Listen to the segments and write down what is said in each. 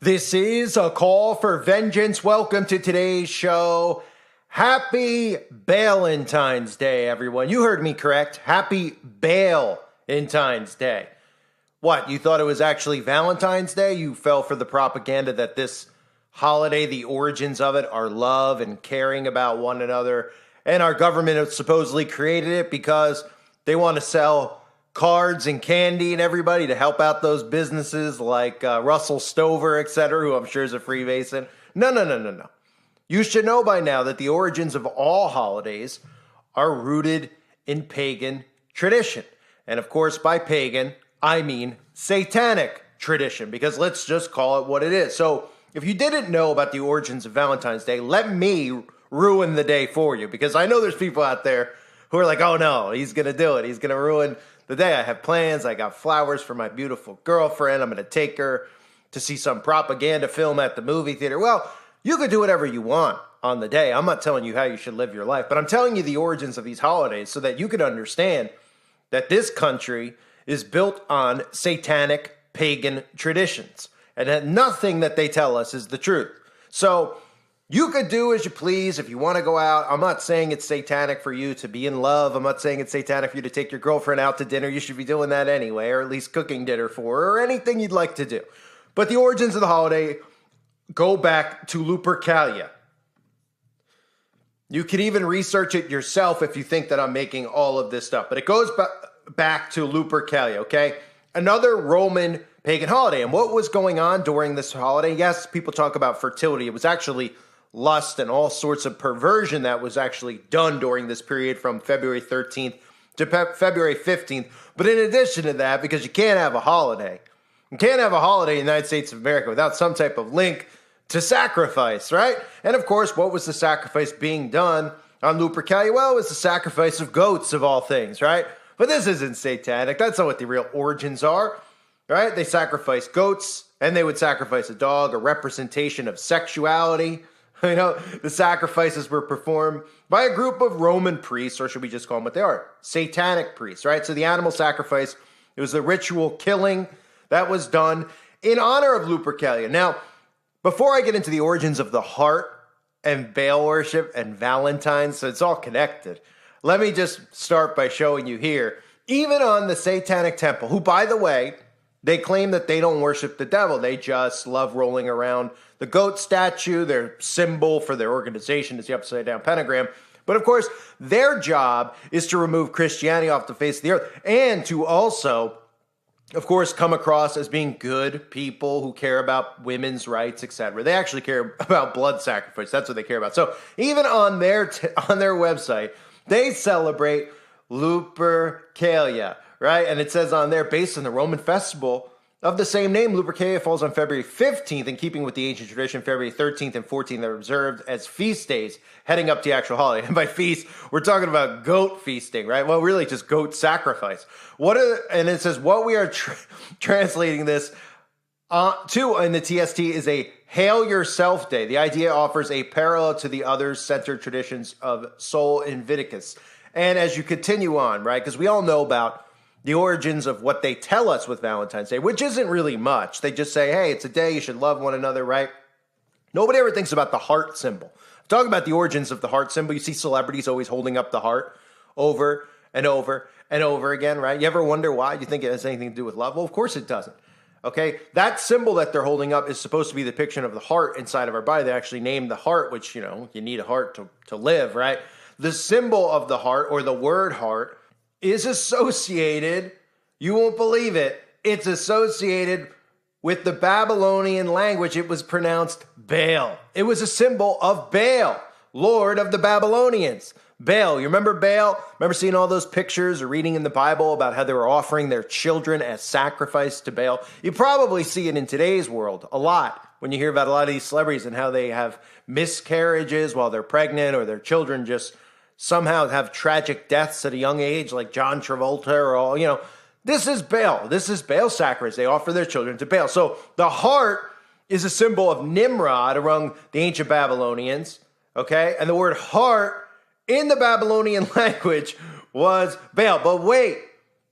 This is a call for vengeance. Welcome to today's show. Happy Valentine's Day, everyone. You heard me correct. Happy Valentine's Day. What, you thought it was actually Valentine's Day? You fell for the propaganda that this holiday, the origins of it, are love and caring about one another. And our government has supposedly created it because they want to sell cards and candy and everybody to help out those businesses like Russell Stover, etc., who I'm sure is a Freemason. No. You should know by now that the origins of all holidays are rooted in pagan tradition. And of course, by pagan, I mean satanic tradition, because let's just call it what it is. So if you didn't know about the origins of Valentine's Day, let me ruin the day for you, because I know there's people out there who are like, oh no, he's going to do it. He's going to ruin the day. I have plans. I got flowers for my beautiful girlfriend. I'm going to take her to see some propaganda film at the movie theater. Well, you could do whatever you want on the day. I'm not telling you how you should live your life, but I'm telling you the origins of these holidays so that you could understand that this country is built on satanic pagan traditions and that nothing that they tell us is the truth. So you could do as you please if you want to go out. I'm not saying it's satanic for you to be in love. I'm not saying it's satanic for you to take your girlfriend out to dinner. You should be doing that anyway, or at least cooking dinner for her, or anything you'd like to do. But the origins of the holiday go back to Lupercalia. You can even research it yourself if you think that I'm making all of this stuff. But it goes back to Lupercalia, okay? Another Roman pagan holiday. And what was going on during this holiday? Yes, people talk about fertility. It was actually lust and all sorts of perversion that was actually done during this period from February 13th to February 15th. But in addition to that, because you can't have a holiday, you can't have a holiday in the United States of America without some type of link to sacrifice, right? And of course, what was the sacrifice being done on Lupercalia? Well, it was the sacrifice of goats of all things, right? But this isn't satanic. That's not what the real origins are, right? They sacrifice goats and they would sacrifice a dog, a representation of sexuality. You know, the sacrifices were performed by a group of Roman priests, or should we just call them what they are? Satanic priests, right? So the animal sacrifice, it was the ritual killing that was done in honor of Lupercalia. Now, before I get into the origins of the heart and Baal worship and Valentine's, so it's all connected, let me just start by showing you here, even on the Satanic Temple, who, by the way, they claim that they don't worship the devil. They just love rolling around the goat statue. Their symbol for their organization is the upside-down pentagram. But of course, their job is to remove Christianity off the face of the earth and to also, of course, come across as being good people who care about women's rights, etc. They actually care about blood sacrifice. That's what they care about. So even on their website, they celebrate Lupercalia, right? And it says on there, based on the Roman festival of the same name, Lupercalia falls on February 15th, in keeping with the ancient tradition. February 13th and 14th are observed as feast days heading up to the actual holiday. And by feast, we're talking about goat feasting, right? Well, really just goat sacrifice. And it says what we are translating this to in the TST is a Hail Yourself Day. The idea offers a parallel to the others-centered traditions of Sol Invictus. And as you continue on, right, because we all know about the origins of what they tell us with Valentine's Day, which isn't really much. They just say, hey, it's a day you should love one another, right? Nobody ever thinks about the heart symbol. I'm talking about the origins of the heart symbol. You see celebrities always holding up the heart over and over and over again, right? You ever wonder why? You think it has anything to do with love? Well, of course it doesn't. Okay, that symbol that they're holding up is supposed to be the depiction of the heart inside of our body. They actually named the heart, which, you know, you need a heart to live, right? The symbol of the heart, or the word heart, is associated, you won't believe it, it's associated with the Babylonian language. It was pronounced Baal. It was a symbol of Baal, Lord of the Babylonians. Baal, you remember Baal? Remember seeing all those pictures or reading in the Bible about how they were offering their children as sacrifice to Baal? You probably see it in today's world a lot when you hear about a lot of these celebrities and how they have miscarriages while they're pregnant, or their children just somehow have tragic deaths at a young age, like John Travolta or all, you know. This is Baal. This is Baal sacrifice. They offer their children to Baal. So the heart is a symbol of Nimrod among the ancient Babylonians, okay? And the word heart in the Babylonian language was Baal. But wait,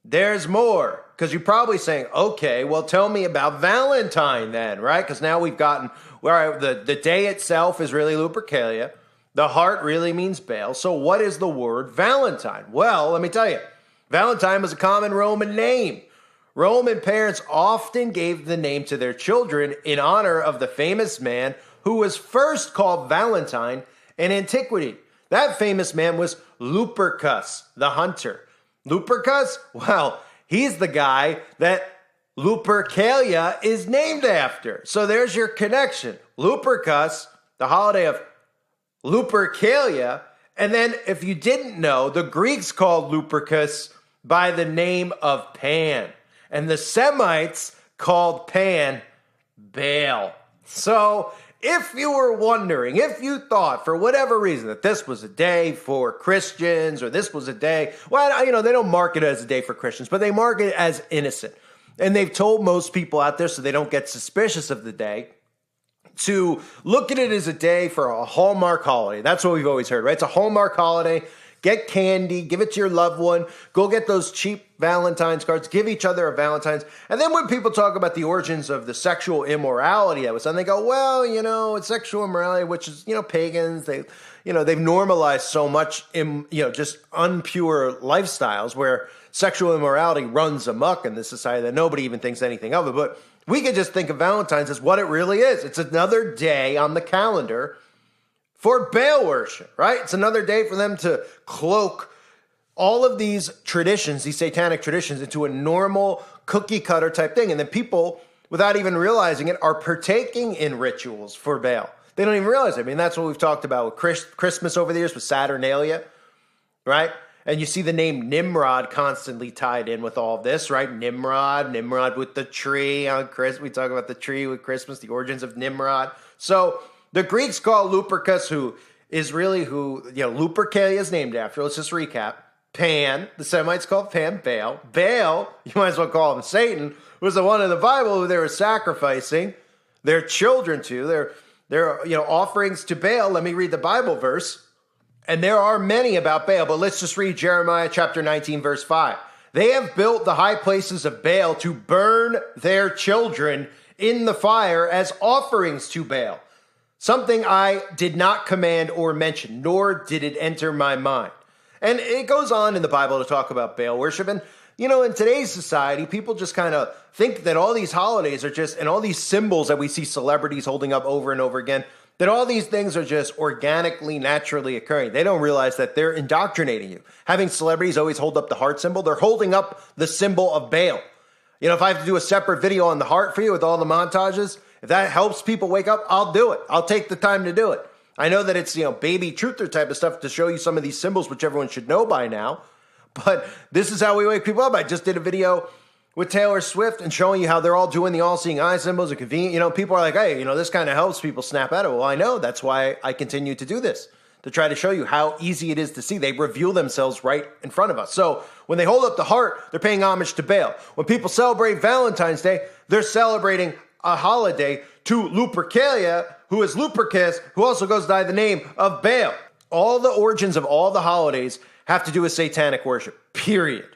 there's more. because you're probably saying, okay, well, tell me about Valentine then, right? Because now we've gotten, where the day itself is really Lupercalia. The heart really means Baal. So what is the word Valentine? Well, let me tell you, Valentine was a common Roman name. Roman parents often gave the name to their children in honor of the famous man who was first called Valentine in antiquity. That famous man was Lupercus, the hunter. Lupercus? Well, he's the guy that Lupercalia is named after. So there's your connection. Lupercus, the holiday of Lupercalia. And then if you didn't know, the Greeks called Lupercus by the name of Pan. And the Semites called Pan Baal. So if you were wondering, if you thought for whatever reason that this was a day for Christians or this was a day, well, they don't mark it as a day for Christians, but they mark it as innocent. And they've told most people out there so they don't get suspicious of the day to look at it as a day for a Hallmark holiday. That's what we've always heard, right? It's a Hallmark holiday. Get candy, give it to your loved one, go get those cheap Valentine's cards, give each other a Valentine's. And then when people talk about the origins of the sexual immorality that was done, they go, well, it's sexual immorality, which is, pagans. They've normalized so much, just unpure lifestyles where sexual immorality runs amok in this society that nobody even thinks anything of it. But we could just think of Valentine's as what it really is. It's another day on the calendar for Baal worship, right? It's another day for them to cloak all of these traditions, these satanic traditions, into a normal cookie cutter type thing. And then people, without even realizing it, are partaking in rituals for Baal. They don't even realize it. I mean, that's what we've talked about with Christmas over the years with Saturnalia, right? And you see the name Nimrod constantly tied in with all of this, right? Nimrod with the tree on Christmas. We talk about the tree with Christmas, the origins of Nimrod. So the Greeks call Lupercus, who is really who, Lupercalia is named after. Let's just recap. Pan, the Semites called Pan Baal. Baal, you might as well call him Satan, was the one in the Bible who they were sacrificing their children to, their offerings to Baal. Let me read the Bible verse. And there are many about Baal, but let's just read Jeremiah chapter 19, verse 5. They have built the high places of Baal to burn their children in the fire as offerings to Baal. Something I did not command or mention, nor did it enter my mind. And it goes on in the Bible to talk about Baal worship. And, in today's society, people just kind of think that all these holidays are just, and all these symbols that we see celebrities holding up over and over again, that all these things are just organically, naturally occurring. They don't realize that they're indoctrinating you. Having celebrities always hold up the heart symbol, they're holding up the symbol of Baal. If I have to do a separate video on the heart for you with all the montages, if that helps people wake up, I'll do it. I'll take the time to do it. I know that it's, baby truther type of stuff to show you some of these symbols, which everyone should know by now. But this is how we wake people up. I just did a video with Taylor Swift and showing you how they're all doing the all-seeing eye symbols and convenient. People are like, hey, this kind of helps people snap out of it. Well, I know. That's why I continue to do this, to try to show you how easy it is to see. They reveal themselves right in front of us. So when they hold up the heart, they're paying homage to Baal. When people celebrate Valentine's Day, they're celebrating a holiday to Lupercalia, who is Lupercus, who also goes by the name of Baal. All the origins of all the holidays have to do with satanic worship, period.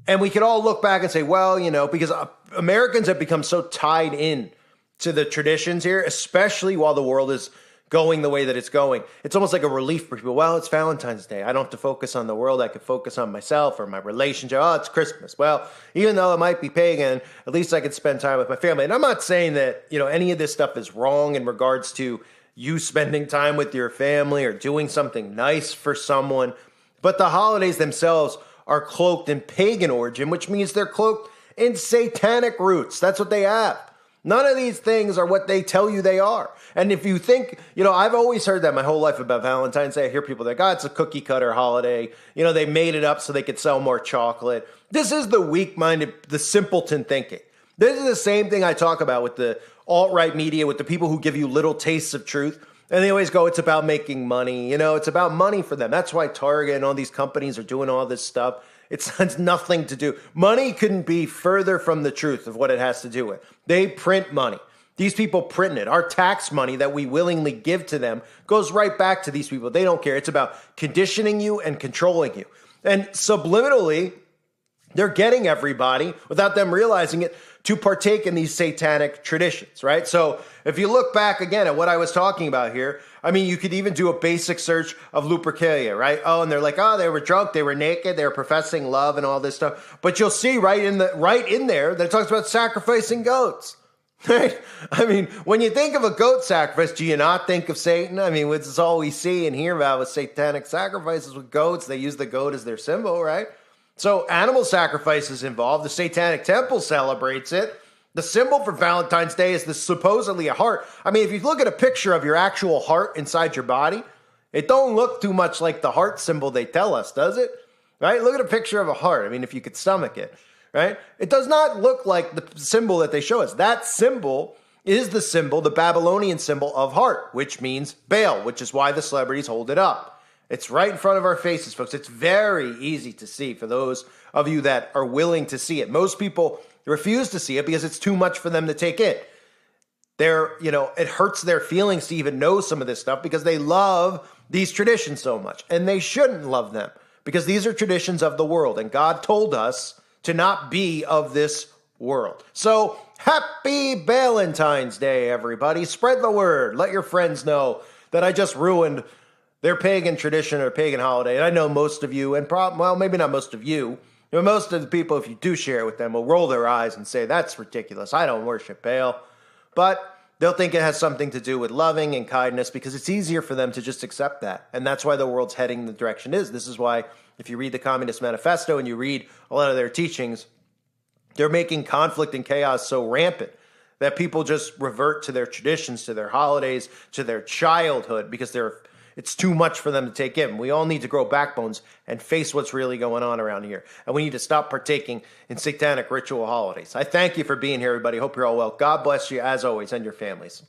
And we can all look back and say, well, because Americans have become so tied in to the traditions here, especially while the world is going the way that it's going. It's almost like a relief for people. Well, it's Valentine's Day. I don't have to focus on the world. I can focus on myself or my relationship. Oh, it's Christmas. Well, even though it might be pagan, at least I can spend time with my family. And I'm not saying that, any of this stuff is wrong in regards to you spending time with your family or doing something nice for someone. But the holidays themselves are cloaked in pagan origin, which means they're cloaked in satanic roots. That's what they have. None of these things are what they tell you they are. And if you think, I've always heard that my whole life about Valentine's Day. I hear people like, it's a cookie cutter holiday. They made it up so they could sell more chocolate. This is the weak-minded, the simpleton thinking. This is the same thing I talk about with the alt-right media, with the people who give you little tastes of truth. And they always go, it's about making money. It's about money for them. That's why Target and all these companies are doing all this stuff. It's nothing to do. Money couldn't be further from the truth of what it has to do with. They print money. These people print it. Our tax money that we willingly give to them goes right back to these people. They don't care. It's about conditioning you and controlling you. And subliminally, They're getting everybody, without them realizing it, to partake in these satanic traditions, right? So if you look back again at what I was talking about here, I mean, you could even do a basic search of Lupercalia, right? Oh, and they're like, oh, they were drunk, they were naked, they were professing love and all this stuff. But you'll see right in there that it talks about sacrificing goats. Right? I mean, when you think of a goat sacrifice, do you not think of Satan? I mean, this is all we see and hear about with satanic sacrifices with goats. They use the goat as their symbol, right? So animal sacrifices involved. The Satanic Temple celebrates it. The symbol for Valentine's Day is supposedly a heart. I mean, if you look at a picture of your actual heart inside your body, it don't look too much like the heart symbol they tell us, does it? Right? Look at a picture of a heart. I mean, if you could stomach it, right? It does not look like the symbol that they show us. That symbol is the symbol, the Babylonian symbol of heart, which means Baal, which is why the celebrities hold it up. It's right in front of our faces, folks. It's very easy to see for those of you that are willing to see it. Most people refuse to see it because it's too much for them to take in. It hurts their feelings to even know some of this stuff because they love these traditions so much. And they shouldn't love them because these are traditions of the world. And God told us to not be of this world. So happy Valentine's Day, everybody. Spread the word. Let your friends know that I just ruined their pagan tradition or pagan holiday. And I know most of you, and maybe not most of you, but most of the people, if you do share it with them, will roll their eyes and say, that's ridiculous. I don't worship Baal. But they'll think it has something to do with loving and kindness because it's easier for them to just accept that. And that's why the world's heading the direction it is. This is why if you read the Communist Manifesto and you read a lot of their teachings, they're making conflict and chaos so rampant that people just revert to their traditions, to their holidays, to their childhood because it's too much for them to take in. We all need to grow backbones and face what's really going on around here. And we need to stop partaking in satanic ritual holidays. I thank you for being here, everybody. Hope you're all well. God bless you as always and your families.